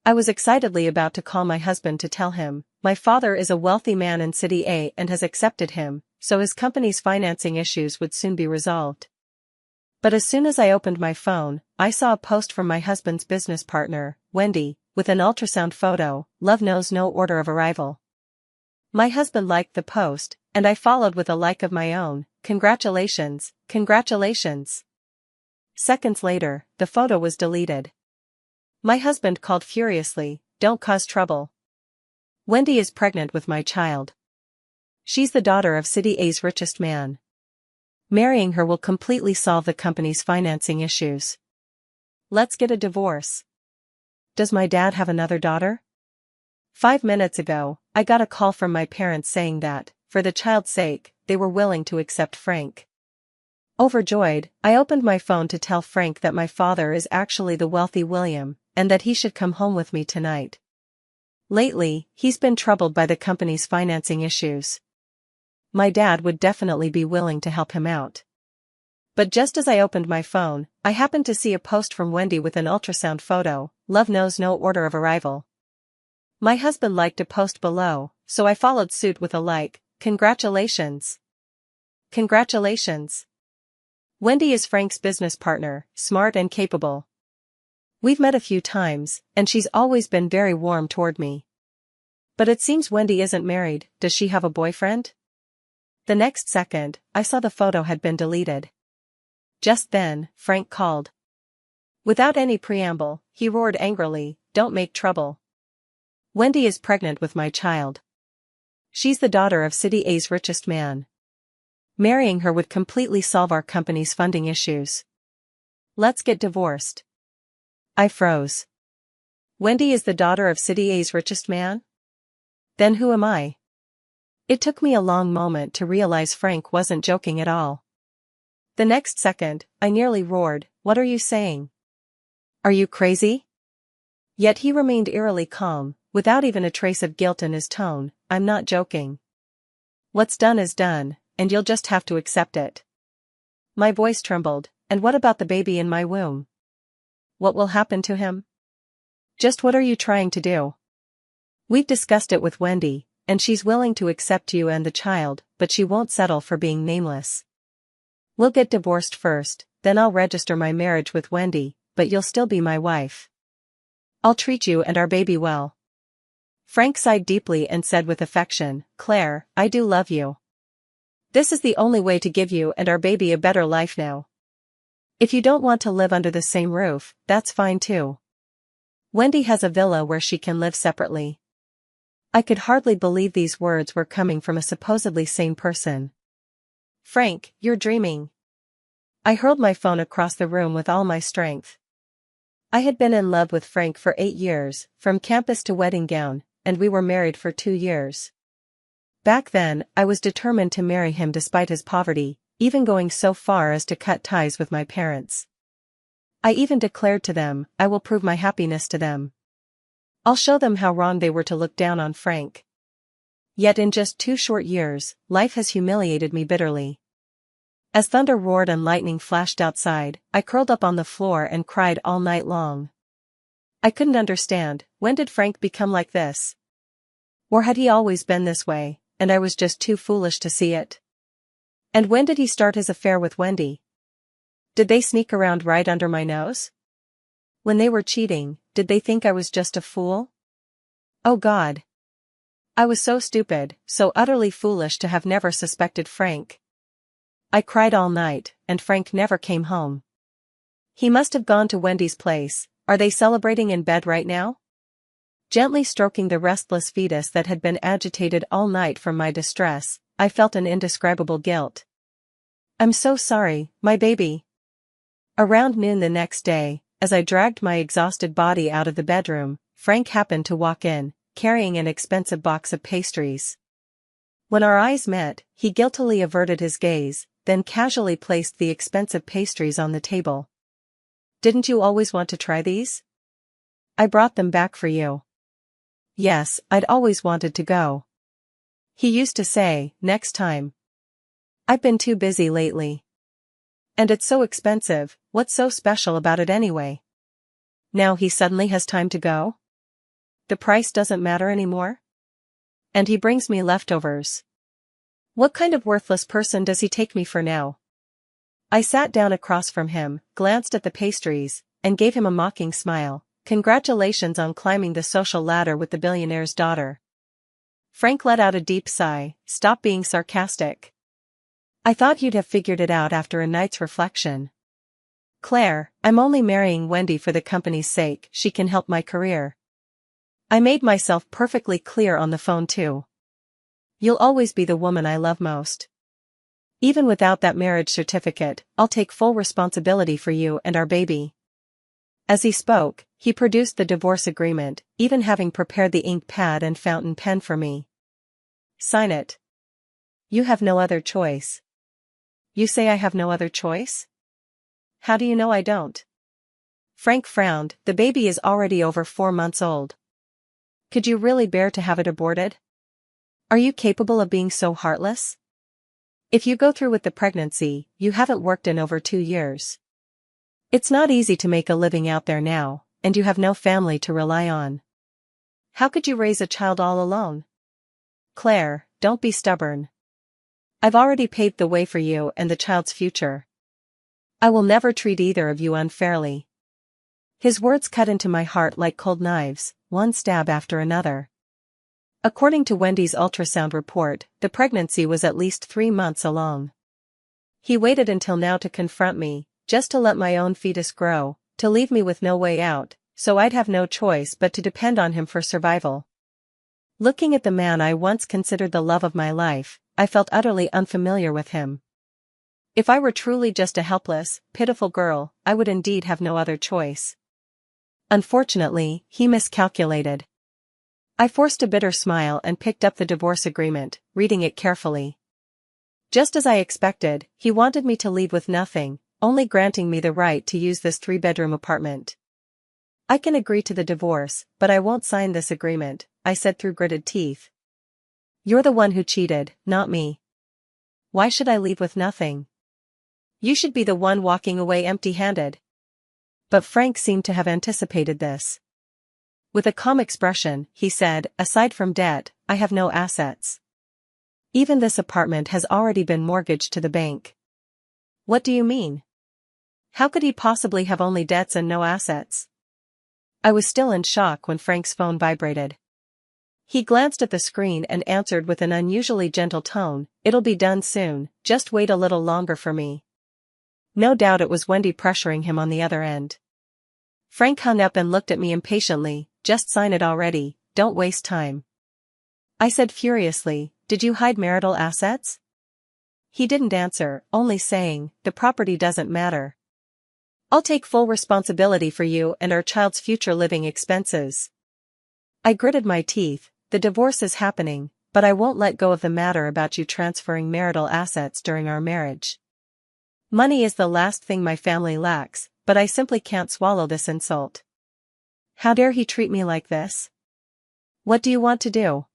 I was excitedly about to call my husband to tell him, my father is a wealthy man in City A and has accepted him, so his company's financing issues would soon be resolved. But as soon as I opened my phone, I saw a post from my husband's business partner, Wendy, with an ultrasound photo. Love knows no order of arrival. My husband liked the post, and I followed with a like of my own. Congratulations, congratulations. Seconds later, the photo was deleted. My husband called furiously, don't cause trouble. Wendy is pregnant with my child. She's the daughter of City A's richest man. Marrying her will completely solve the company's financing issues. Let's get a divorce. Does my dad have another daughter? 5 minutes ago, I got a call from my parents saying that, for the child's sake, they were willing to accept Frank. Overjoyed, I opened my phone to tell Frank that my father is actually the wealthy William, and that he should come home with me tonight. Lately, he's been troubled by the company's financing issues. My dad would definitely be willing to help him out. But just as I opened my phone, I happened to see a post from Wendy with an ultrasound photo. Love knows no order of arrival. My husband liked a post below, so I followed suit with a like. Congratulations. Congratulations. Wendy is Frank's business partner, smart and capable. We've met a few times, and she's always been very warm toward me. But it seems Wendy isn't married. Does she have a boyfriend? The next second, I saw the photo had been deleted. Just then, Frank called. Without any preamble, he roared angrily, don't make trouble. Wendy is pregnant with my child. She's the daughter of City A's richest man. Marrying her would completely solve our company's funding issues. Let's get divorced. I froze. Wendy is the daughter of City A's richest man? Then who am I? It took me a long moment to realize Frank wasn't joking at all. The next second, I nearly roared, what are you saying? Are you crazy? Yet he remained eerily calm, without even a trace of guilt in his tone. I'm not joking. What's done is done, and you'll just have to accept it. My voice trembled, and what about the baby in my womb? What will happen to him? Just what are you trying to do? We've discussed it with Wendy, and she's willing to accept you and the child, but she won't settle for being nameless. We'll get divorced first, then I'll register my marriage with Wendy, but you'll still be my wife. I'll treat you and our baby well. Frank sighed deeply and said with affection, Claire, I do love you. This is the only way to give you and our baby a better life now. If you don't want to live under the same roof, that's fine too. Wendy has a villa where she can live separately. I could hardly believe these words were coming from a supposedly sane person. Frank, you're dreaming. I hurled my phone across the room with all my strength. I had been in love with Frank for 8 years, from campus to wedding gown, and we were married for 2 years. Back then, I was determined to marry him despite his poverty, even going so far as to cut ties with my parents. I even declared to them, I will prove my happiness to them. I'll show them how wrong they were to look down on Frank. Yet in just 2 short years, life has humiliated me bitterly. As thunder roared and lightning flashed outside, I curled up on the floor and cried all night long. I couldn't understand, when did Frank become like this? Or had he always been this way, and I was just too foolish to see it? And when did he start his affair with Wendy? Did they sneak around right under my nose? When they were cheating, did they think I was just a fool? Oh God! I was so stupid, so utterly foolish to have never suspected Frank. I cried all night, and Frank never came home. He must have gone to Wendy's place. Are they celebrating in bed right now? Gently stroking the restless fetus that had been agitated all night from my distress, I felt an indescribable guilt. I'm so sorry, my baby. Around noon the next day, as I dragged my exhausted body out of the bedroom, Frank happened to walk in, carrying an expensive box of pastries. When our eyes met, he guiltily averted his gaze, then casually placed the expensive pastries on the table. Didn't you always want to try these? I brought them back for you. Yes, I'd always wanted to go. He used to say, next time. I've been too busy lately. And it's so expensive, what's so special about it anyway? Now he suddenly has time to go? the price doesn't matter anymore? And he brings me leftovers. What kind of worthless person does he take me for now? I sat down across from him, glanced at the pastries, and gave him a mocking smile. Congratulations on climbing the social ladder with the billionaire's daughter. Frank let out a deep sigh. Stop being sarcastic. I thought you'd have figured it out after a night's reflection. Claire, I'm only marrying Wendy for the company's sake. She can help my career. I made myself perfectly clear on the phone too. You'll always be the woman I love most. Even without that marriage certificate, I'll take full responsibility for you and our baby. As he spoke, he produced the divorce agreement, even having prepared the ink pad and fountain pen for me. Sign it. You have no other choice. You say I have no other choice? How do you know I don't? Frank frowned. The baby is already over 4 months old. Could you really bear to have it aborted? Are you capable of being so heartless? If you go through with the pregnancy, you haven't worked in over 2 years. It's not easy to make a living out there now, and you have no family to rely on. How could you raise a child all alone? Claire, don't be stubborn. I've already paved the way for you and the child's future. I will never treat either of you unfairly. His words cut into my heart like cold knives, one stab after another. According to Wendy's ultrasound report, the pregnancy was at least 3 months along. He waited until now to confront me, just to let my own fetus grow, to leave me with no way out, so I'd have no choice but to depend on him for survival. Looking at the man I once considered the love of my life, I felt utterly unfamiliar with him. If I were truly just a helpless, pitiful girl, I would indeed have no other choice. Unfortunately, he miscalculated. I forced a bitter smile and picked up the divorce agreement, reading it carefully. Just as I expected, he wanted me to leave with nothing, only granting me the right to use this 3-bedroom apartment. I can agree to the divorce, but I won't sign this agreement, I said through gritted teeth. You're the one who cheated, not me. Why should I leave with nothing? You should be the one walking away empty-handed. But Frank seemed to have anticipated this. With a calm expression, he said, aside from debt, I have no assets. Even this apartment has already been mortgaged to the bank. What do you mean? How could he possibly have only debts and no assets? I was still in shock when Frank's phone vibrated. He glanced at the screen and answered with an unusually gentle tone, It'll be done soon, just wait a little longer for me. No doubt it was Wendy pressuring him on the other end. Frank hung up and looked at me impatiently, just sign it already, don't waste time. I said furiously, did you hide marital assets? He didn't answer, only saying, the property doesn't matter. I'll take full responsibility for you and our child's future living expenses. I gritted my teeth, the divorce is happening, but I won't let go of the matter about you transferring marital assets during our marriage. Money is the last thing my family lacks, but I simply can't swallow this insult. How dare he treat me like this? What do you want to do?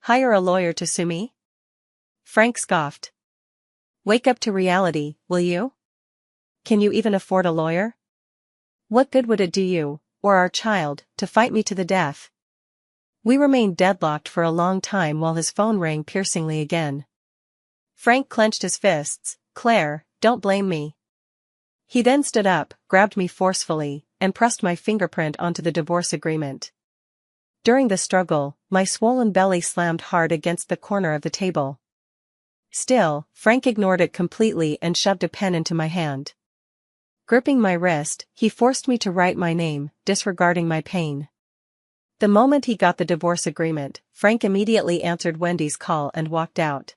Hire a lawyer to sue me? Frank scoffed. Wake up to reality, will you? Can you even afford a lawyer? What good would it do you, or our child, to fight me to the death? We remained deadlocked for a long time while his phone rang piercingly again. Frank clenched his fists. Claire, don't blame me. He then stood up, grabbed me forcefully, and pressed my fingerprint onto the divorce agreement. During the struggle, my swollen belly slammed hard against the corner of the table. Still, Frank ignored it completely and shoved a pen into my hand. Gripping my wrist, he forced me to write my name, disregarding my pain. The moment he got the divorce agreement, Frank immediately answered Wendy's call and walked out.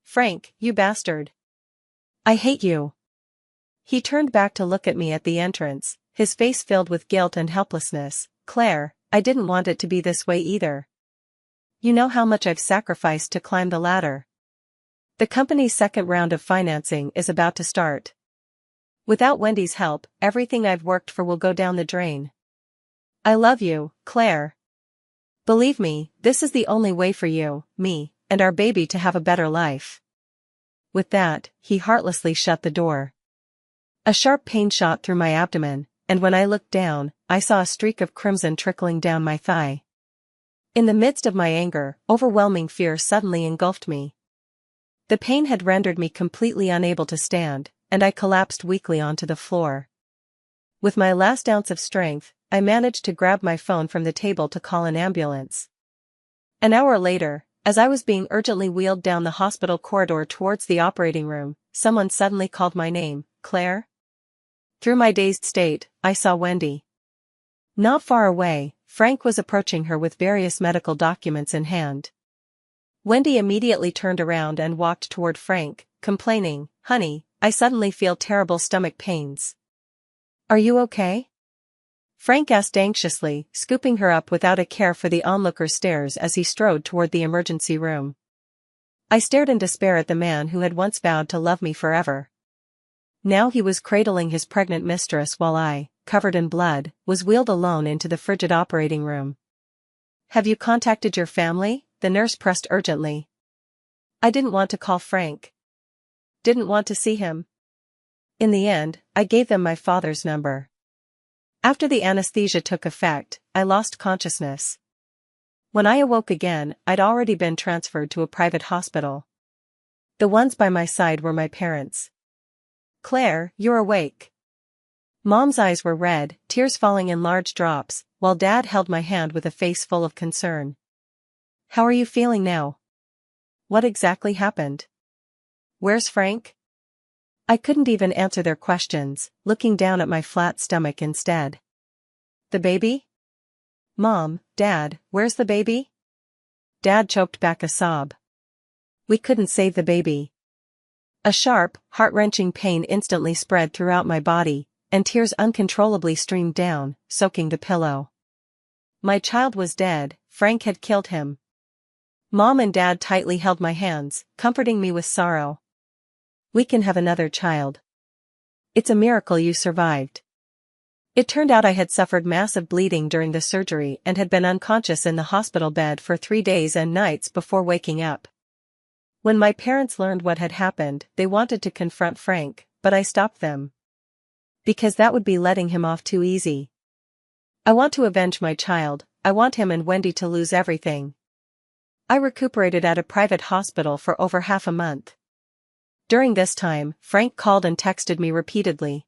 Frank, you bastard. I hate you. He turned back to look at me at the entrance, his face filled with guilt and helplessness. Claire, I didn't want it to be this way either. You know how much I've sacrificed to climb the ladder. The company's second round of financing is about to start. Without Wendy's help, everything I've worked for will go down the drain. I love you, Claire. Believe me, this is the only way for you, me, and our baby to have a better life. With that, he heartlessly shut the door. A sharp pain shot through my abdomen, and when I looked down, I saw a streak of crimson trickling down my thigh. In the midst of my anger, overwhelming fear suddenly engulfed me. The pain had rendered me completely unable to stand, and I collapsed weakly onto the floor. With my last ounce of strength, I managed to grab my phone from the table to call an ambulance. An hour later, as I was being urgently wheeled down the hospital corridor towards the operating room, someone suddenly called my name, "Claire?" Through my dazed state, I saw Wendy. Not far away, Frank was approaching her with various medical documents in hand. Wendy immediately turned around and walked toward Frank, complaining, "Honey, I suddenly feel terrible stomach pains. Are you okay?" Frank asked anxiously, scooping her up without a care for the onlooker's stares as he strode toward the emergency room. I stared in despair at the man who had once vowed to love me forever. Now he was cradling his pregnant mistress while I, covered in blood, was wheeled alone into the frigid operating room. "Have you contacted your family?" the nurse pressed urgently. I didn't want to call Frank. Didn't want to see him. In the end, I gave them my father's number. After the anesthesia took effect, I lost consciousness. When I awoke again, I'd already been transferred to a private hospital. The ones by my side were my parents. "Claire, you're awake." Mom's eyes were red, tears falling in large drops, while Dad held my hand with a face full of concern. "How are you feeling now? What exactly happened? Where's Frank?" I couldn't even answer their questions, looking down at my flat stomach instead. "The baby? Mom, Dad, where's the baby?" Dad choked back a sob. "We couldn't save the baby." A sharp, heart-wrenching pain instantly spread throughout my body, and tears uncontrollably streamed down, soaking the pillow. My child was dead, Frank had killed him. Mom and Dad tightly held my hands, comforting me with sorrow. "We can have another child. It's a miracle you survived." It turned out I had suffered massive bleeding during the surgery and had been unconscious in the hospital bed for 3 days and nights before waking up. When my parents learned what had happened, they wanted to confront Frank, but I stopped them. Because that would be letting him off too easy. I want to avenge my child, I want him and Wendy to lose everything. I recuperated at a private hospital for over half a month. During this time, Frank called and texted me repeatedly.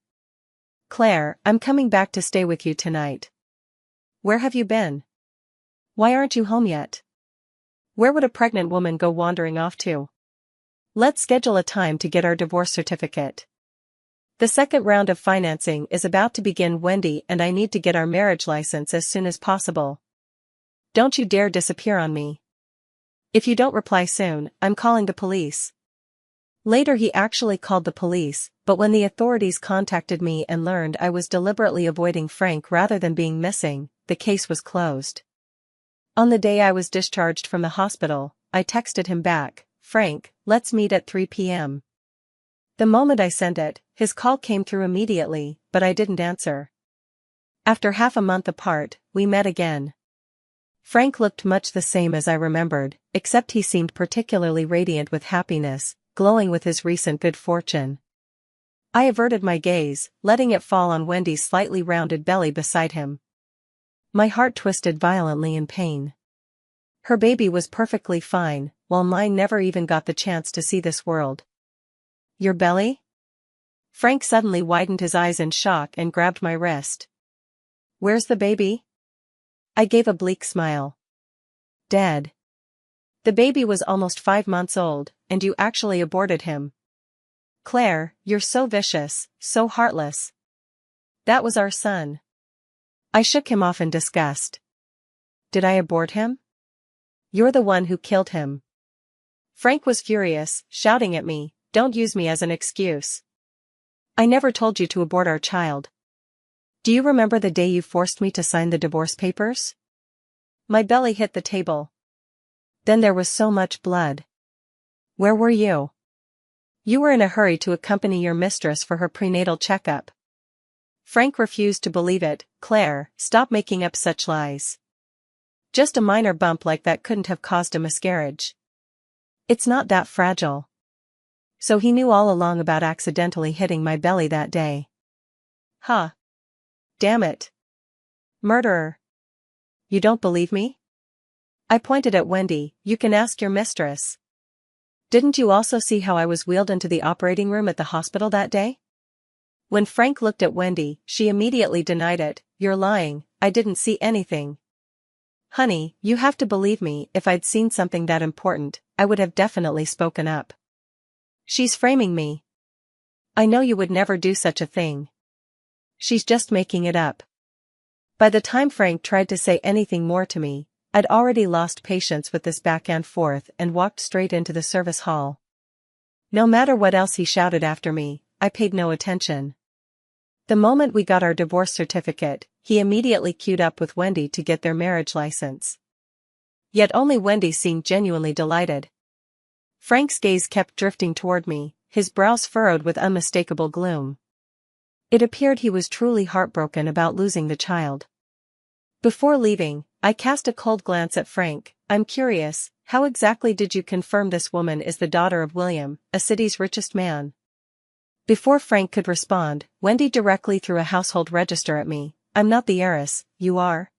"Claire, I'm coming back to stay with you tonight. Where have you been? Why aren't you home yet? Where would a pregnant woman go wandering off to? Let's schedule a time to get our divorce certificate. The second round of financing is about to begin, Wendy, and I need to get our marriage license as soon as possible. Don't you dare disappear on me. If you don't reply soon, I'm calling the police." Later he actually called the police, but when the authorities contacted me and learned I was deliberately avoiding Frank rather than being missing, the case was closed. On the day I was discharged from the hospital, I texted him back, "Frank, let's meet at 3 p.m. The moment I sent it, his call came through immediately, but I didn't answer. After half a month apart, we met again. Frank looked much the same as I remembered, except he seemed particularly radiant with happiness, glowing with his recent good fortune. I averted my gaze, letting it fall on Wendy's slightly rounded belly beside him. My heart twisted violently in pain. Her baby was perfectly fine, while mine never even got the chance to see this world. "Your belly?" Frank suddenly widened his eyes in shock and grabbed my wrist. "Where's the baby?" I gave a bleak smile. "Dead. The baby was almost 5 months old, and you actually aborted him. Claire, you're so vicious, so heartless. That was our son." I shook him off in disgust. "Did I abort him? You're the one who killed him." Frank was furious, shouting at me, "Don't use me as an excuse. I never told you to abort our child. Do you remember the day you forced me to sign the divorce papers?" My belly hit the table. Then there was so much blood. "Where were you? You were in a hurry to accompany your mistress for her prenatal checkup." Frank refused to believe it. "Claire, stop making up such lies. Just a minor bump like that couldn't have caused a miscarriage. It's not that fragile." So he knew all along about accidentally hitting my belly that day. Huh. Damn it. Murderer. You don't believe me? I pointed at Wendy. You can ask your mistress. Didn't you also see how I was wheeled into the operating room at the hospital that day? When Frank looked at Wendy, she immediately denied it. You're lying, I didn't see anything. Honey, you have to believe me, if I'd seen something that important, I would have definitely spoken up. She's framing me. I know you would never do such a thing. She's just making it up. By the time Frank tried to say anything more to me, I'd already lost patience with this back and forth and walked straight into the service hall. No matter what else he shouted after me, I paid no attention. The moment we got our divorce certificate, he immediately queued up with Wendy to get their marriage license. Yet only Wendy seemed genuinely delighted. Frank's gaze kept drifting toward me, his brows furrowed with unmistakable gloom. It appeared he was truly heartbroken about losing the child. Before leaving, I cast a cold glance at Frank. I'm curious, how exactly did you confirm this woman is the daughter of William, a city's richest man? Before Frank could respond, Wendy directly threw a household register at me. I'm not the heiress, you are?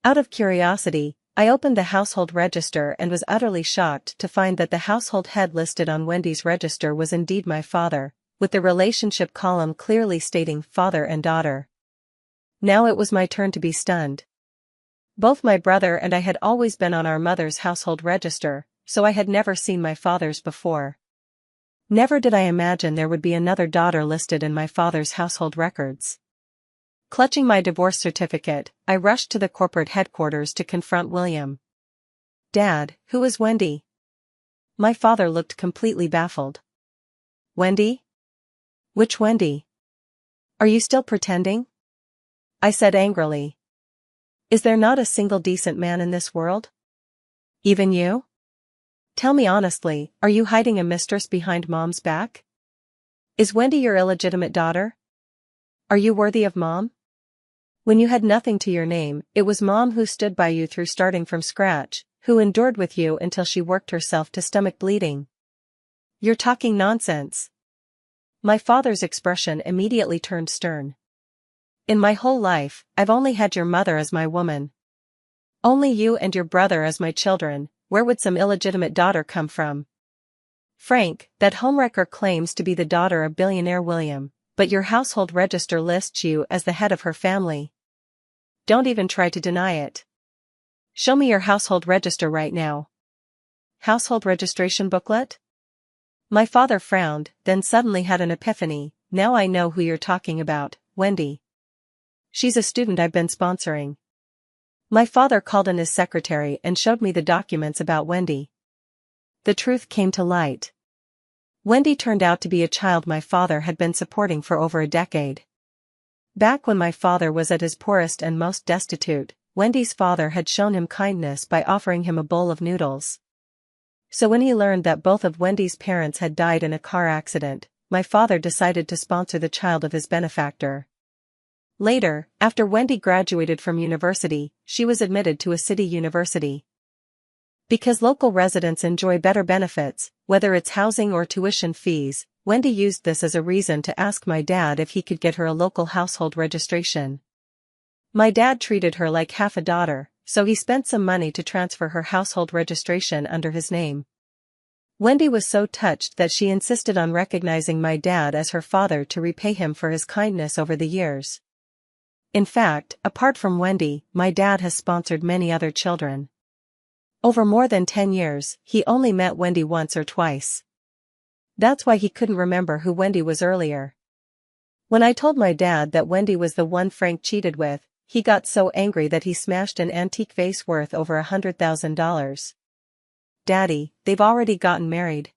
Out of curiosity, I opened the household register and was utterly shocked to find that the household head listed on Wendy's register was indeed my father, with the relationship column clearly stating father and daughter. Now it was my turn to be stunned. Both my brother and I had always been on our mother's household register, so I had never seen my father's before. Never did I imagine there would be another daughter listed in my father's household records. Clutching my divorce certificate, I rushed to the corporate headquarters to confront William. Dad, who is Wendy? My father looked completely baffled. Wendy? Which Wendy? Are you still pretending? I said angrily. Is there not a single decent man in this world? Even you? Tell me honestly, are you hiding a mistress behind Mom's back? Is Wendy your illegitimate daughter? Are you worthy of Mom? When you had nothing to your name, it was Mom who stood by you through starting from scratch, who endured with you until she worked herself to stomach bleeding. You're talking nonsense. My father's expression immediately turned stern. In my whole life, I've only had your mother as my woman. Only you and your brother as my children. Where would some illegitimate daughter come from? Frank, that homewrecker claims to be the daughter of billionaire William, but your household register lists you as the head of her family. Don't even try to deny it. Show me your household register right now. Household registration booklet? My father frowned, then suddenly had an epiphany. Now I know who you're talking about, Wendy. She's a student I've been sponsoring. My father called in his secretary and showed me the documents about Wendy. The truth came to light. Wendy turned out to be a child my father had been supporting for over a decade. Back when my father was at his poorest and most destitute, Wendy's father had shown him kindness by offering him a bowl of noodles. So when he learned that both of Wendy's parents had died in a car accident, my father decided to sponsor the child of his benefactor. Later, after Wendy graduated from university, she was admitted to a city university. Because local residents enjoy better benefits, whether it's housing or tuition fees, Wendy used this as a reason to ask my dad if he could get her a local household registration. My dad treated her like half a daughter, so he spent some money to transfer her household registration under his name. Wendy was so touched that she insisted on recognizing my dad as her father to repay him for his kindness over the years. In fact, apart from Wendy, my dad has sponsored many other children. Over more than 10 years, he only met Wendy once or twice. That's why he couldn't remember who Wendy was earlier. When I told my dad that Wendy was the one Frank cheated with, he got so angry that he smashed an antique vase worth over $100,000. Daddy, they've already gotten married.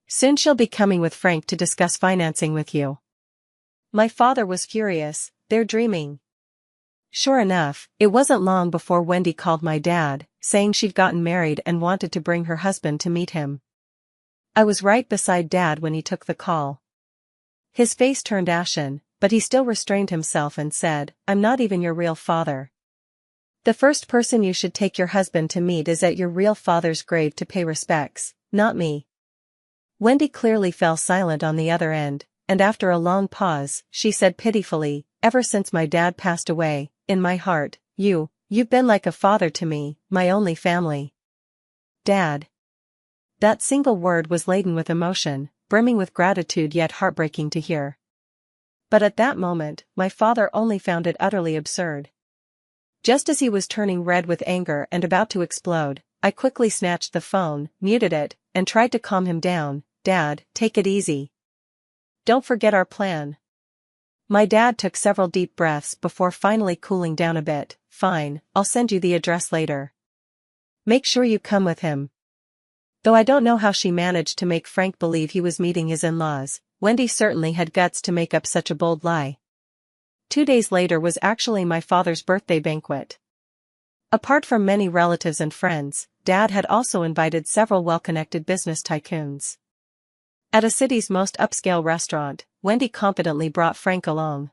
Soon she'll be coming with Frank to discuss financing with you. My father was furious. They're dreaming. Sure enough, it wasn't long before Wendy called my dad, saying she'd gotten married and wanted to bring her husband to meet him. I was right beside Dad when he took the call. His face turned ashen, but he still restrained himself and said, I'm not even your real father. The first person you should take your husband to meet is at your real father's grave to pay respects, not me. Wendy clearly fell silent on the other end, and after a long pause, she said pitifully, ever since my dad passed away, in my heart, you've been like a father to me, my only family. Dad. That single word was laden with emotion, brimming with gratitude yet heartbreaking to hear. But at that moment, my father only found it utterly absurd. Just as he was turning red with anger and about to explode, I quickly snatched the phone, muted it, and tried to calm him down. Dad, take it easy. Don't forget our plan. My dad took several deep breaths before finally cooling down a bit. Fine, I'll send you the address later. Make sure you come with him. Though I don't know how she managed to make Frank believe he was meeting his in-laws, Wendy certainly had guts to make up such a bold lie. 2 days later was actually my father's birthday banquet. Apart from many relatives and friends, Dad had also invited several well-connected business tycoons. At a city's most upscale restaurant, Wendy confidently brought Frank along.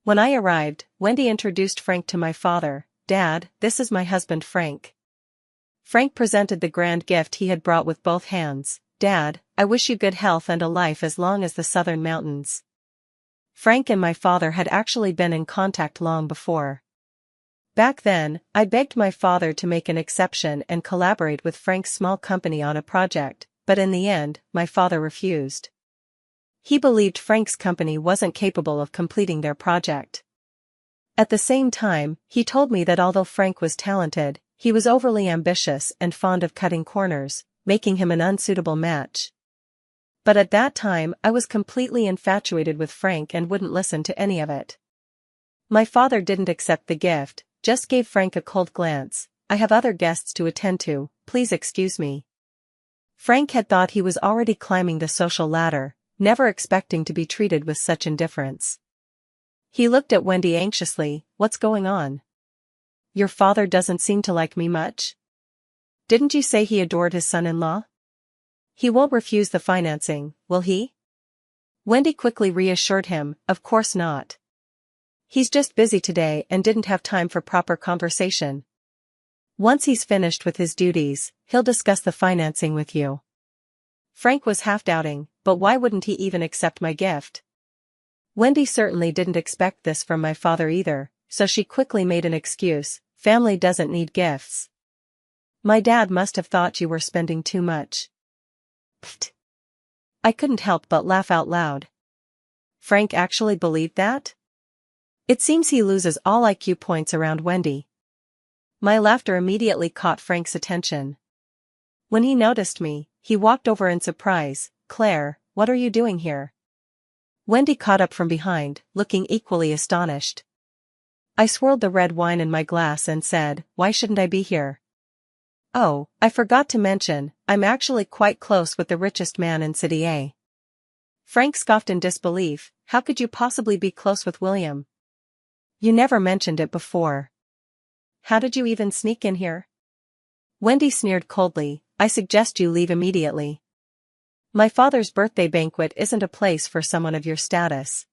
When I arrived, Wendy introduced Frank to my father. Dad, this is my husband Frank. Frank presented the grand gift he had brought with both hands. Dad, I wish you good health and a life as long as the southern mountains. Frank and my father had actually been in contact long before. Back then, I begged my father to make an exception and collaborate with Frank's small company on a project, but in the end, my father refused. He believed Frank's company wasn't capable of completing their project. At the same time, he told me that although Frank was talented, he was overly ambitious and fond of cutting corners, making him an unsuitable match. But at that time I was completely infatuated with Frank and wouldn't listen to any of it. My father didn't accept the gift, just gave Frank a cold glance. I have other guests to attend to, please excuse me. Frank had thought he was already climbing the social ladder, never expecting to be treated with such indifference. He looked at Wendy anxiously. What's going on? Your father doesn't seem to like me much? Didn't you say he adored his son-in-law? He won't refuse the financing, will he? Wendy quickly reassured him, of course not. He's just busy today and didn't have time for proper conversation. Once he's finished with his duties, he'll discuss the financing with you. Frank was half doubting, but why wouldn't he even accept my gift? Wendy certainly didn't expect this from my father either, so she quickly made an excuse. Family doesn't need gifts. My dad must have thought you were spending too much. Pfft. I couldn't help but laugh out loud. Frank actually believed that? It seems he loses all IQ points around Wendy. My laughter immediately caught Frank's attention. When he noticed me, he walked over in surprise. Claire, what are you doing here? Wendy caught up from behind, looking equally astonished. I swirled the red wine in my glass and said, why shouldn't I be here? Oh, I forgot to mention, I'm actually quite close with the richest man in City A. Frank scoffed in disbelief. How could you possibly be close with William? You never mentioned it before. How did you even sneak in here? Wendy sneered coldly. I suggest you leave immediately. My father's birthday banquet isn't a place for someone of your status.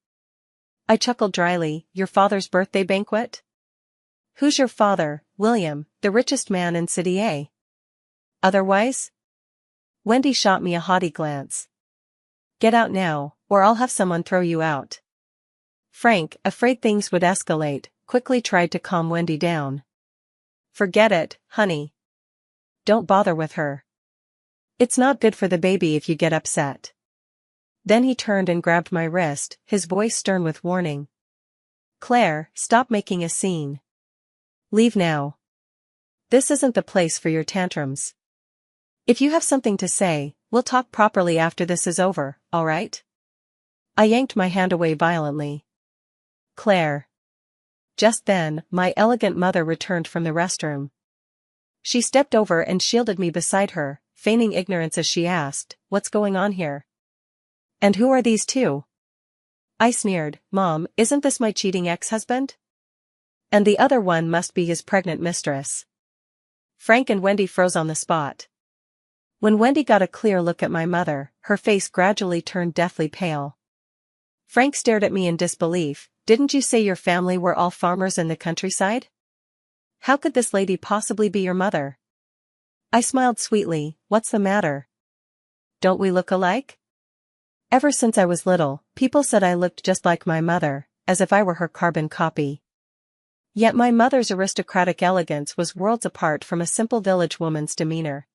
I chuckled dryly. Your father's birthday banquet? Who's your father? William, the richest man in City A. Otherwise? Wendy shot me a haughty glance. Get out now, or I'll have someone throw you out. Frank, afraid things would escalate, quickly tried to calm Wendy down. Forget it, honey. Don't bother with her. It's not good for the baby if you get upset. Then he turned and grabbed my wrist, his voice stern with warning. Claire, stop making a scene. Leave now. This isn't the place for your tantrums. If you have something to say, we'll talk properly after this is over, all right? I yanked my hand away violently. Claire. Just then, my elegant mother returned from the restroom. She stepped over and shielded me beside her, feigning ignorance as she asked, what's going on here? And who are these two? I sneered, Mom, isn't this my cheating ex-husband? And the other one must be his pregnant mistress. Frank and Wendy froze on the spot. When Wendy got a clear look at my mother, her face gradually turned deathly pale. Frank stared at me in disbelief. Didn't you say your family were all farmers in the countryside? How could this lady possibly be your mother? I smiled sweetly. What's the matter? Don't we look alike? Ever since I was little, people said I looked just like my mother, as if I were her carbon copy. Yet my mother's aristocratic elegance was worlds apart from a simple village woman's demeanor.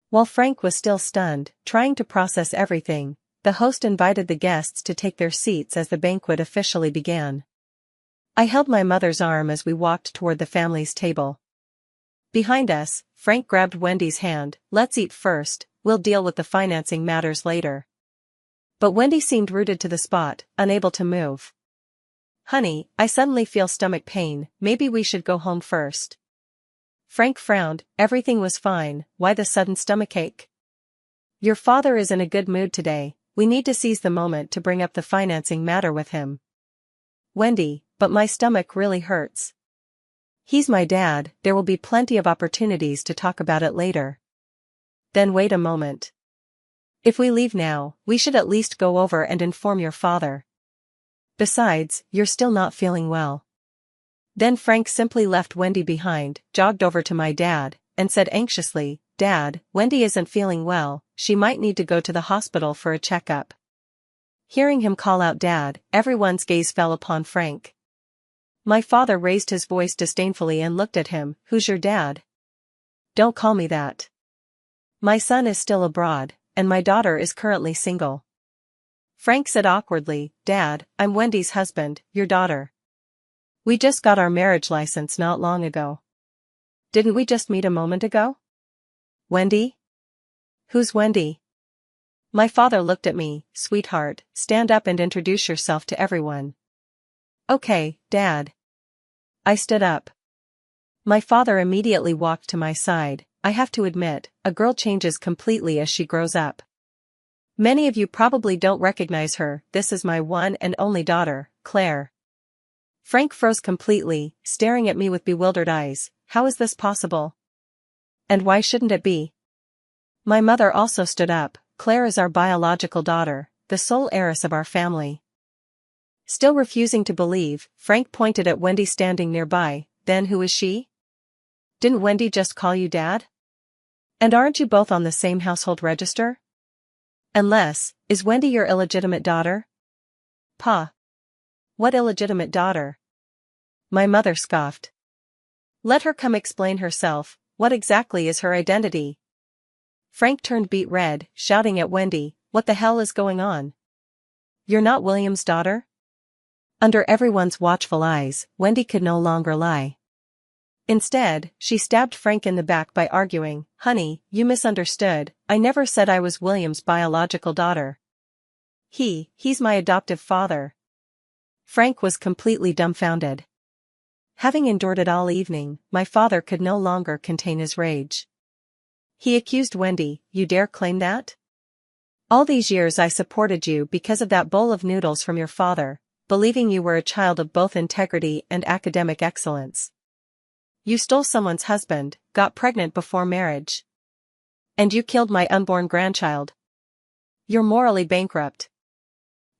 While Frank was still stunned, trying to process everything, the host invited the guests to take their seats as the banquet officially began. I held my mother's arm as we walked toward the family's table. Behind us, Frank grabbed Wendy's hand. "Let's eat first, we'll deal with the financing matters later." But Wendy seemed rooted to the spot, unable to move. "Honey, I suddenly feel stomach pain, maybe we should go home first." Frank frowned. Everything was fine, why the sudden stomachache? "Your father is in a good mood today, we need to seize the moment to bring up the financing matter with him." "Wendy, but my stomach really hurts." "He's my dad, there will be plenty of opportunities to talk about it later." "Then wait a moment. If we leave now, we should at least go over and inform your father. Besides, you're still not feeling well." Then Frank simply left Wendy behind, jogged over to my dad, and said anxiously, "Dad, Wendy isn't feeling well, she might need to go to the hospital for a checkup." Hearing him call out Dad, everyone's gaze fell upon Frank. My father raised his voice disdainfully and looked at him. "Who's your dad?" "Don't call me that. My son is still abroad, and my daughter is currently single." Frank said awkwardly, "Dad, I'm Wendy's husband, your daughter. We just got our marriage license not long ago." "Didn't we just meet a moment ago?" "Wendy? Who's Wendy?" My father looked at me. "Sweetheart, stand up and introduce yourself to everyone." "Okay, Dad." I stood up. My father immediately walked to my side. "I have to admit, a girl changes completely as she grows up. Many of you probably don't recognize her. This is my one and only daughter, Claire." Frank froze completely, staring at me with bewildered eyes. "How is this possible? And why shouldn't it be?" My mother also stood up. "Claire is our biological daughter, the sole heiress of our family." Still refusing to believe, Frank pointed at Wendy standing nearby. "Then who is she? Didn't Wendy just call you Dad? And aren't you both on the same household register? Unless, is Wendy your illegitimate daughter?" "Pa. What illegitimate daughter?" My mother scoffed. "Let her come explain herself. What exactly is her identity?" Frank turned beet red, shouting at Wendy, "What the hell is going on? You're not William's daughter?" Under everyone's watchful eyes, Wendy could no longer lie. Instead, she stabbed Frank in the back by arguing, "Honey, you misunderstood, I never said I was William's biological daughter. He's my adoptive father." Frank was completely dumbfounded. Having endured it all evening, my father could no longer contain his rage. He accused Wendy. "You dare claim that? All these years I supported you because of that bowl of noodles from your father, believing you were a child of both integrity and academic excellence. You stole someone's husband, got pregnant before marriage. And you killed my unborn grandchild. You're morally bankrupt.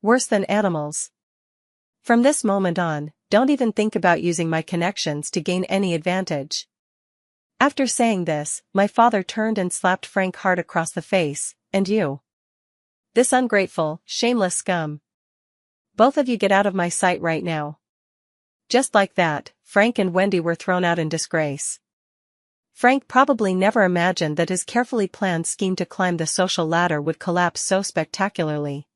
Worse than animals. From this moment on, don't even think about using my connections to gain any advantage." After saying this, my father turned and slapped Frank hard across the face. "And you? This ungrateful, shameless scum. Both of you get out of my sight right now." Just like that, Frank and Wendy were thrown out in disgrace. Frank probably never imagined that his carefully planned scheme to climb the social ladder would collapse so spectacularly.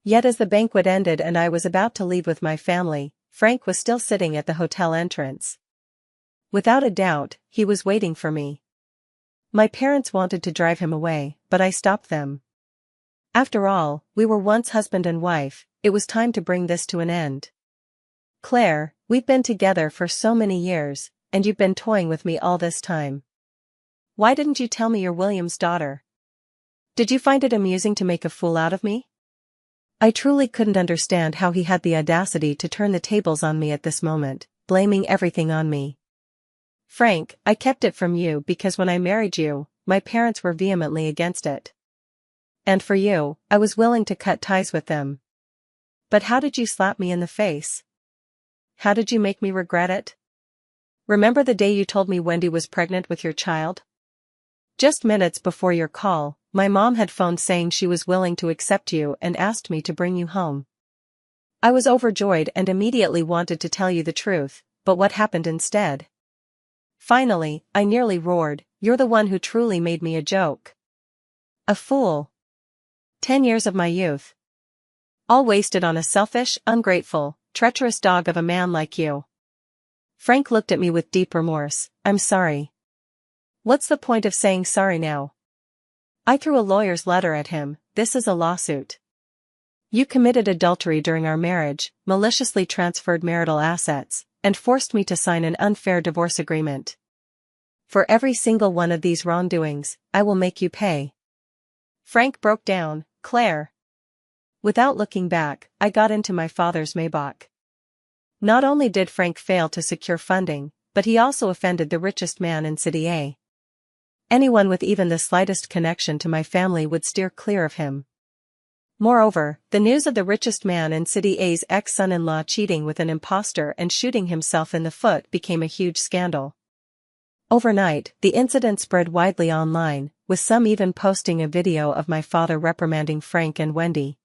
Yet as the banquet ended and I was about to leave with my family, Frank was still sitting at the hotel entrance. Without a doubt, he was waiting for me. My parents wanted to drive him away, but I stopped them. After all, we were once husband and wife, it was time to bring this to an end. "Claire, we've been together for so many years, and you've been toying with me all this time. Why didn't you tell me you're William's daughter? Did you find it amusing to make a fool out of me?" I truly couldn't understand how he had the audacity to turn the tables on me at this moment, blaming everything on me. "Frank, I kept it from you because when I married you, my parents were vehemently against it. And for you, I was willing to cut ties with them. But how did you slap me in the face? How did you make me regret it? Remember the day you told me Wendy was pregnant with your child? Just minutes before your call, my mom had phoned saying she was willing to accept you and asked me to bring you home. I was overjoyed and immediately wanted to tell you the truth, but what happened instead? Finally, I nearly roared, "You're the one who truly made me a joke. A fool. 10 years of my youth. All wasted on a selfish, ungrateful, treacherous dog of a man like you." Frank looked at me with deep remorse. "I'm sorry." "What's the point of saying sorry now?" I threw a lawyer's letter at him. "This is a lawsuit. You committed adultery during our marriage, maliciously transferred marital assets, and forced me to sign an unfair divorce agreement. For every single one of these wrongdoings, I will make you pay." Frank broke down. "Claire." Without looking back, I got into my father's Maybach. Not only did Frank fail to secure funding, but he also offended the richest man in City A. Anyone with even the slightest connection to my family would steer clear of him. Moreover, the news of the richest man in City A's ex-son-in-law cheating with an imposter and shooting himself in the foot became a huge scandal. Overnight, the incident spread widely online, with some even posting a video of my father reprimanding Frank and Wendy.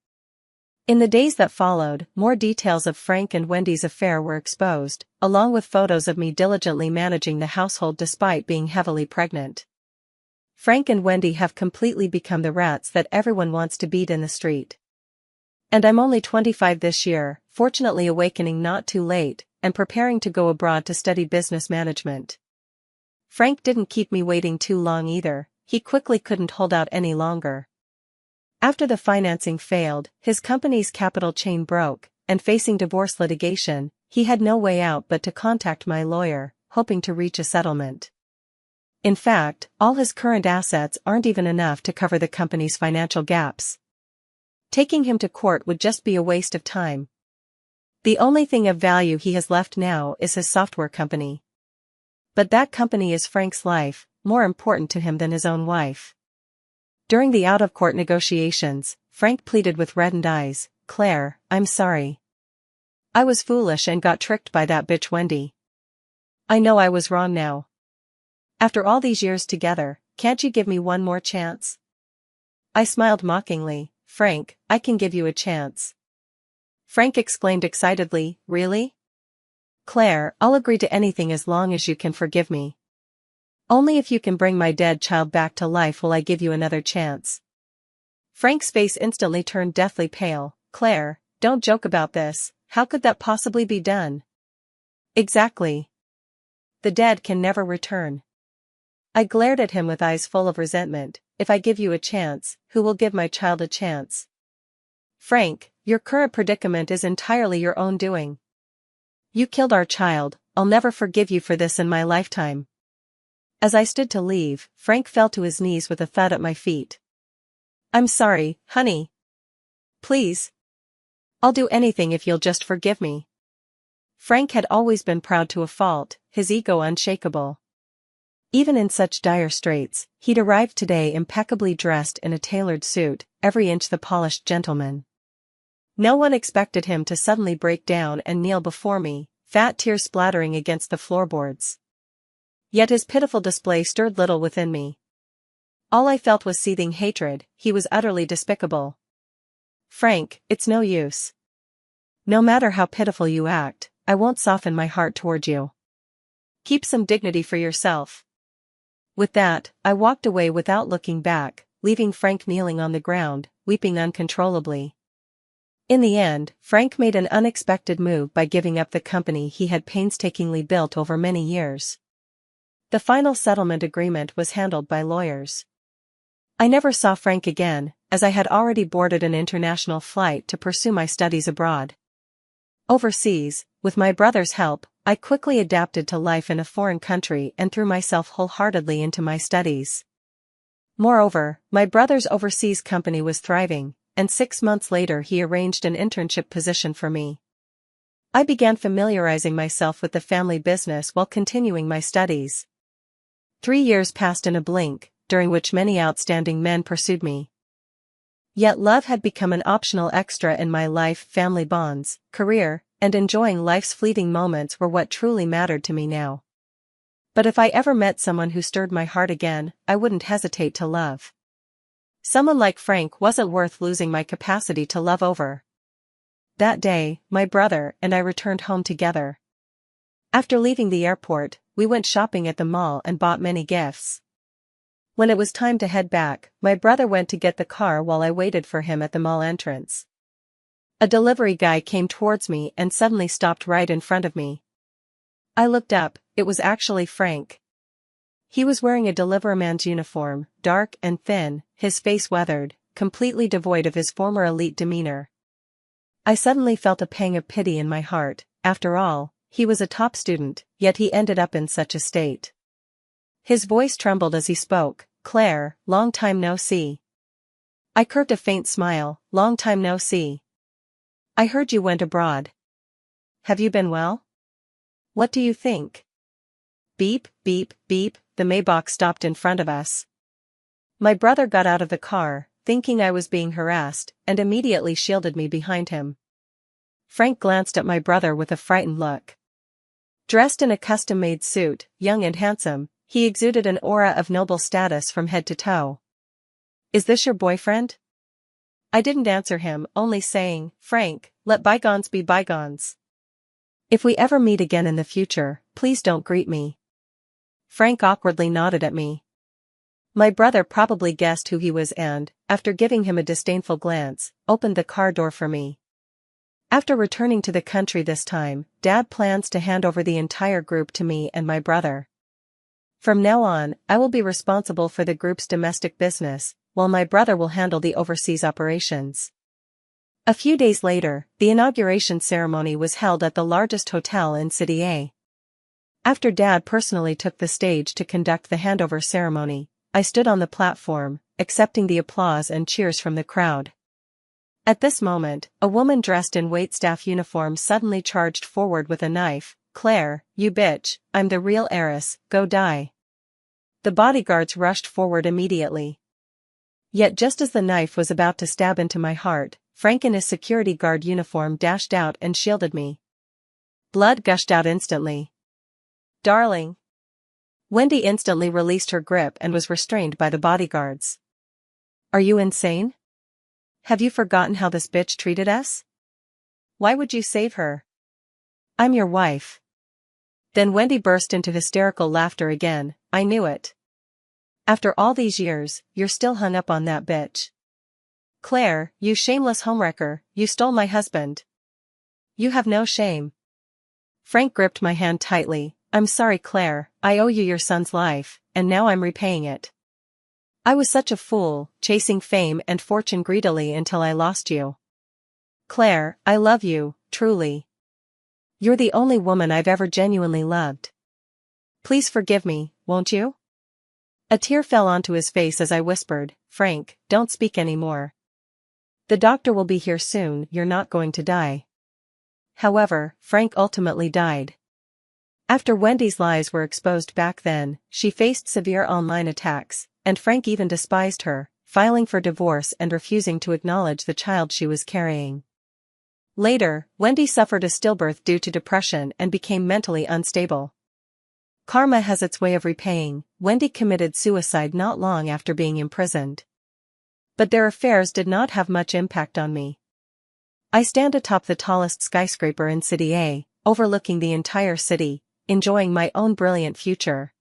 In the days that followed, more details of Frank and Wendy's affair were exposed, along with photos of me diligently managing the household despite being heavily pregnant. Frank and Wendy have completely become the rats that everyone wants to beat in the street. And I'm only 25 this year, fortunately awakening not too late, and preparing to go abroad to study business management. Frank didn't keep me waiting too long either. He quickly couldn't hold out any longer. After the financing failed, his company's capital chain broke, and facing divorce litigation, he had no way out but to contact my lawyer, hoping to reach a settlement. In fact, all his current assets aren't even enough to cover the company's financial gaps. Taking him to court would just be a waste of time. The only thing of value he has left now is his software company. But that company is Frank's life, more important to him than his own wife. During the out-of-court negotiations, Frank pleaded with reddened eyes, "Claire, I'm sorry. I was foolish and got tricked by that bitch Wendy. I know I was wrong now. After all these years together, can't you give me one more chance?" I smiled mockingly. "Frank, I can give you a chance." Frank exclaimed excitedly, "Really? Claire, I'll agree to anything as long as you can forgive me. Only if you can bring my dead child back to life will I give you another chance." Frank's face instantly turned deathly pale. "Claire, don't joke about this. How could that possibly be done?" "Exactly. The dead can never return." I glared at him with eyes full of resentment. "If I give you a chance, who will give my child a chance? Frank, your current predicament is entirely your own doing. You killed our child. I'll never forgive you for this in my lifetime." As I stood to leave, Frank fell to his knees with a thud at my feet. "I'm sorry, honey. Please. I'll do anything if you'll just forgive me." Frank had always been proud to a fault, his ego unshakable. Even in such dire straits, he'd arrived today impeccably dressed in a tailored suit, every inch the polished gentleman. No one expected him to suddenly break down and kneel before me, fat tears splattering against the floorboards. Yet his pitiful display stirred little within me. All I felt was seething hatred. He was utterly despicable. "Frank, it's no use. No matter how pitiful you act, I won't soften my heart toward you. Keep some dignity for yourself." With that, I walked away without looking back, leaving Frank kneeling on the ground, weeping uncontrollably. In the end, Frank made an unexpected move by giving up the company he had painstakingly built over many years. The final settlement agreement was handled by lawyers. I never saw Frank again, as I had already boarded an international flight to pursue my studies abroad. Overseas, with my brother's help, I quickly adapted to life in a foreign country and threw myself wholeheartedly into my studies. Moreover, my brother's overseas company was thriving, and 6 months later he arranged an internship position for me. I began familiarizing myself with the family business while continuing my studies. 3 years passed in a blink, during which many outstanding men pursued me. Yet love had become an optional extra in my life. Family bonds, career, and enjoying life's fleeting moments were what truly mattered to me now. But if I ever met someone who stirred my heart again, I wouldn't hesitate to love. Someone like Frank wasn't worth losing my capacity to love over. That day, my brother and I returned home together. After leaving the airport, we went shopping at the mall and bought many gifts. When it was time to head back, my brother went to get the car while I waited for him at the mall entrance. A delivery guy came towards me and suddenly stopped right in front of me. I looked up, it was actually Frank. He was wearing a deliverman's uniform, dark and thin, his face weathered, completely devoid of his former elite demeanor. I suddenly felt a pang of pity in my heart. After all, he was a top student, yet he ended up in such a state. His voice trembled as he spoke. "Claire, long time no see." I curved a faint smile. "Long time no see. I heard you went abroad. Have you been well? What do you think?" Beep, beep, beep, the Maybach stopped in front of us. My brother got out of the car, thinking I was being harassed, and immediately shielded me behind him. Frank glanced at my brother with a frightened look. Dressed in a custom-made suit, young and handsome, he exuded an aura of noble status from head to toe. "Is this your boyfriend?" I didn't answer him, only saying, "Frank, let bygones be bygones. If we ever meet again in the future, please don't greet me." Frank awkwardly nodded at me. My brother probably guessed who he was and, after giving him a disdainful glance, opened the car door for me. After returning to the country this time, Dad plans to hand over the entire group to me and my brother. From now on, I will be responsible for the group's domestic business, while my brother will handle the overseas operations. A few days later, the inauguration ceremony was held at the largest hotel in City A. After Dad personally took the stage to conduct the handover ceremony, I stood on the platform, accepting the applause and cheers from the crowd. At this moment, a woman dressed in waitstaff uniform suddenly charged forward with a knife. "Claire, you bitch, I'm the real heiress, go die." The bodyguards rushed forward immediately. Yet just as the knife was about to stab into my heart, Frank in his security guard uniform dashed out and shielded me. Blood gushed out instantly. "Darling." Wendy instantly released her grip and was restrained by the bodyguards. "Are you insane? Have you forgotten how this bitch treated us? Why would you save her? I'm your wife." Then Wendy burst into hysterical laughter again. "I knew it. After all these years, you're still hung up on that bitch. Claire, you shameless homewrecker, you stole my husband. You have no shame." Frank gripped my hand tightly. "I'm sorry, Claire, I owe you your son's life, and now I'm repaying it. I was such a fool, chasing fame and fortune greedily until I lost you. Claire, I love you, truly. You're the only woman I've ever genuinely loved. Please forgive me, won't you?" A tear fell onto his face as I whispered, "Frank, don't speak anymore. The doctor will be here soon, you're not going to die." However, Frank ultimately died. After Wendy's lies were exposed back then, she faced severe online attacks, and Frank even despised her, filing for divorce and refusing to acknowledge the child she was carrying. Later, Wendy suffered a stillbirth due to depression and became mentally unstable. Karma has its way of repaying. Wendy committed suicide not long after being imprisoned. But their affairs did not have much impact on me. I stand atop the tallest skyscraper in City A, overlooking the entire city, enjoying my own brilliant future.